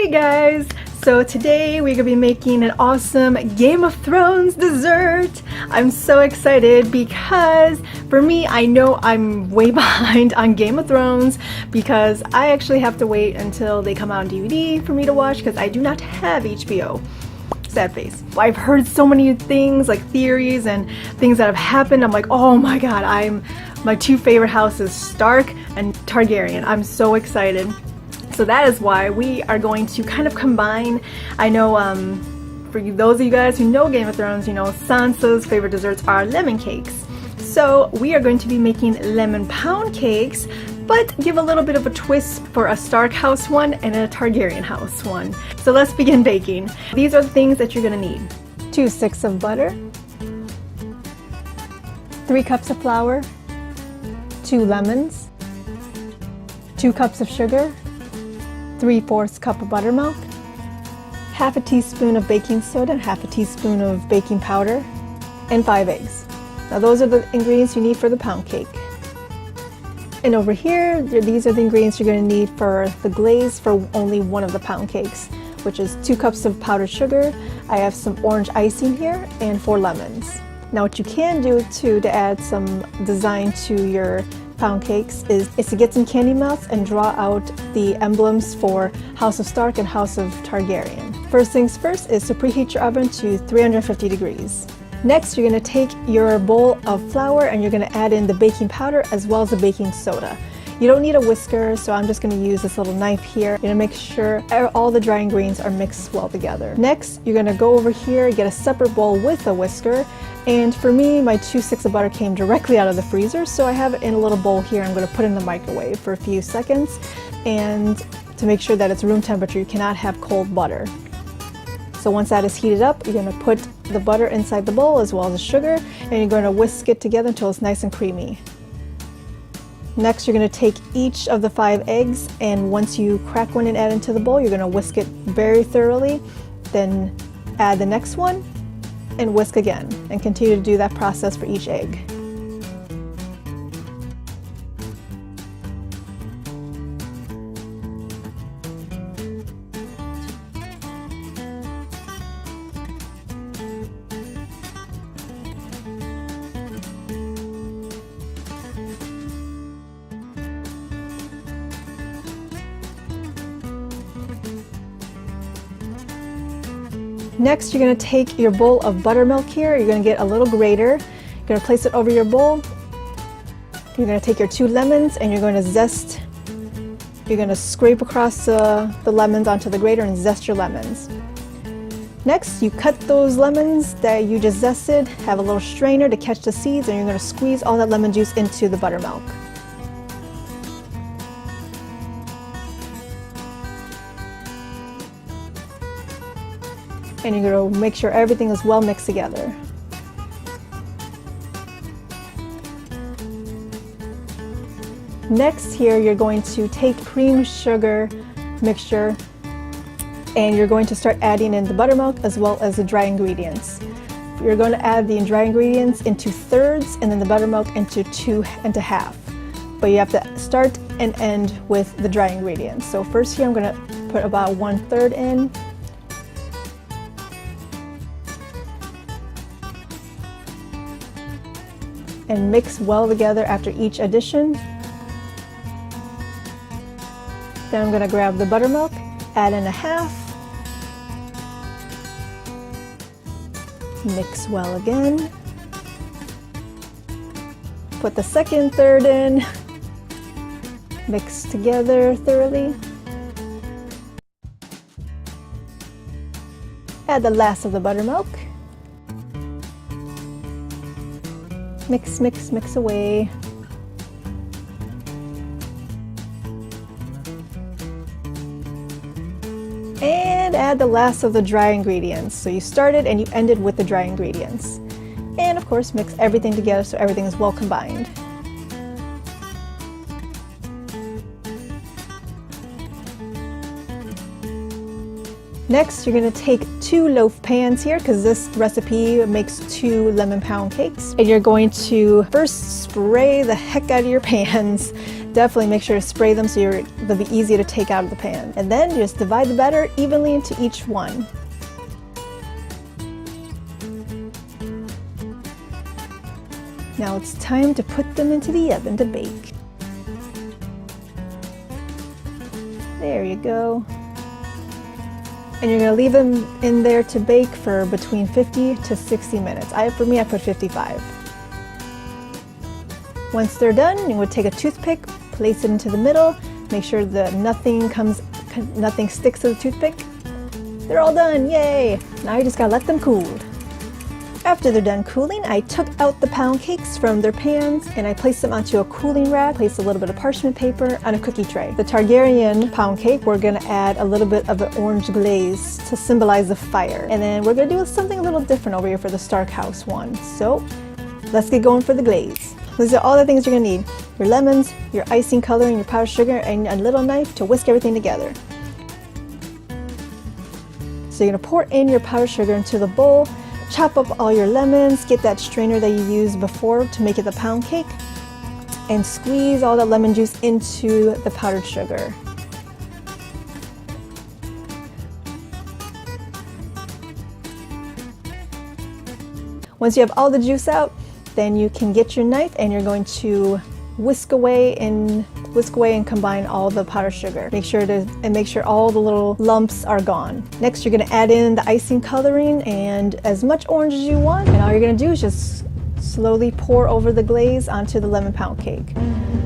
Hey guys! So today we're gonna be making an awesome Game of Thrones dessert. I'm so excited because for me, I know I'm way behind on Game of Thrones because I actually have to wait until they come out on DVD for me to watch because I do not have HBO. Sad face. I've heard so many things like theories and things that have happened. I'm like, oh my god, my two favorite houses, Stark and Targaryen. I'm so excited. So that is why we are going to kind of combine. I know for those of you guys who know Game of Thrones, you know Sansa's favorite desserts are lemon cakes. So we are going to be making lemon pound cakes, but give a little bit of a twist for a Stark house one and a Targaryen house one. So let's begin baking. These are the things that you're gonna need. 2 sticks of butter, 3 cups of flour, 2 lemons, 2 cups of sugar, 3/4 cup of buttermilk, half a teaspoon of baking soda, and half a teaspoon of baking powder, and 5 eggs. Now those are the ingredients you need for the pound cake. And over here, these are the ingredients you're going to need for the glaze for only one of the pound cakes, which is 2 cups of powdered sugar. I have some orange icing here and 4 lemons. Now what you can do too to add some design to your pound cakes is to get some candy melts and draw out the emblems for House of Stark and House of Targaryen. First things first is to preheat your oven to 350 degrees. Next, you're going to take your bowl of flour and you're going to add in the baking powder as well as the baking soda. You don't need a whisker, so I'm just going to use this little knife here. You're going to make sure all the dry ingredients are mixed well together. Next, you're going to go over here, get a separate bowl with a whisker. And for me, my 2 sticks of butter came directly out of the freezer, so I have it in a little bowl here. I'm going to put it in the microwave for a few seconds. And to make sure that it's room temperature, you cannot have cold butter. So once that is heated up, you're going to put the butter inside the bowl as well as the sugar, and you're going to whisk it together until it's nice and creamy. Next, you're going to take each of the 5 eggs, and once you crack one and add it into the bowl, you're going to whisk it very thoroughly. Then add the next one and whisk again, and continue to do that process for each egg. Next, you're going to take your bowl of buttermilk here. You're going to get a little grater. You're going to place it over your bowl. You're going to take your 2 lemons and you're going to zest. You're going to scrape across the lemons onto the grater and zest your lemons. Next, you cut those lemons that you just zested, have a little strainer to catch the seeds, and you're going to squeeze all that lemon juice into the buttermilk. And you're going to make sure everything is well mixed together. Next here, you're going to take cream sugar mixture and you're going to start adding in the buttermilk as well as the dry ingredients. You're going to add the dry ingredients into thirds and then the buttermilk into half. But you have to start and end with the dry ingredients. So first here, I'm going to put about 1/3 in. And mix well together after each addition. Then I'm going to grab the buttermilk, add in 1/2, mix well again, put the second third in, mix together thoroughly, add the last of the buttermilk. Mix, mix, mix away. And add the last of the dry ingredients. So you started and you ended with the dry ingredients. And of course, mix everything together so everything is well combined. Next, you're going to take 2 loaf pans here because this recipe makes 2 lemon pound cakes. And you're going to first spray the heck out of your pans Definitely make sure to spray them so they'll be easy to take out of the pan. And then just divide the batter evenly into each one. Now it's time to put them into the oven to bake. There you go. And you're going to leave them in there to bake for between 50 to 60 minutes. For me, I put 55. Once they're done, you would take a toothpick, place it into the middle, make sure that nothing sticks to the toothpick. They're all done, yay! Now you just gotta let them cool. After they're done cooling, I took out the pound cakes from their pans and I placed them onto a cooling rack, placed a little bit of parchment paper on a cookie tray. The Targaryen pound cake, we're gonna add a little bit of an orange glaze to symbolize the fire. And then we're gonna do something a little different over here for the Stark House one. So let's get going for the glaze. These are all the things you're gonna need. Your lemons, your icing coloring, your powdered sugar, and a little knife to whisk everything together. So you're gonna pour in your powdered sugar into the bowl, chop up all your lemons, get that strainer that you used before to make it the pound cake, and squeeze all that lemon juice into the powdered sugar. Once you have all the juice out, then you can get your knife and you're going to whisk away and combine all the powdered sugar. Make sure all the little lumps are gone. Next, you're going to add in the icing coloring and as much orange as you want. And all you're going to do is just slowly pour over the glaze onto the lemon pound cake.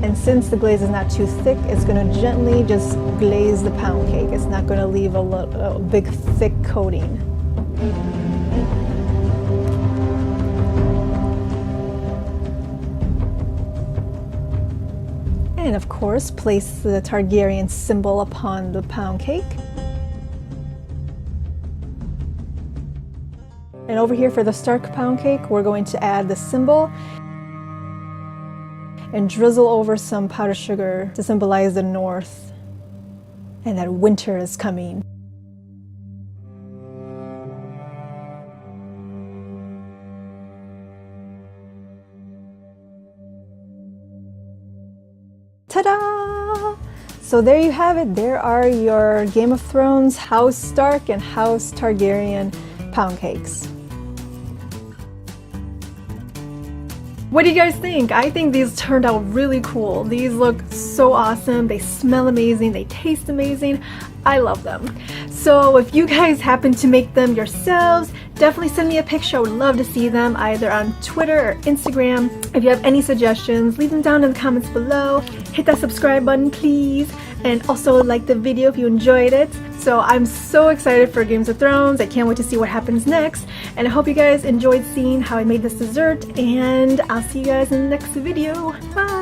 And since the glaze is not too thick, it's going to gently just glaze the pound cake. It's not going to leave a big thick coating. And of course, place the Targaryen symbol upon the pound cake. And over here for the Stark pound cake, we're going to add the symbol and drizzle over some powdered sugar to symbolize the north and that winter is coming. Ta-da! So there you have it. There are your Game of Thrones House Stark and House Targaryen pound cakes. What do you guys think? I think these turned out really cool. These look so awesome. They smell amazing. They taste amazing. I love them. So if you guys happen to make them yourselves, definitely send me a picture. I would love to see them either on Twitter or Instagram. If you have any suggestions, leave them down in the comments below. Hit that subscribe button, please. And also like the video if you enjoyed it. So I'm so excited for Games of Thrones. I can't wait to see what happens next. And I hope you guys enjoyed seeing how I made this dessert. And I'll see you guys in the next video. Bye!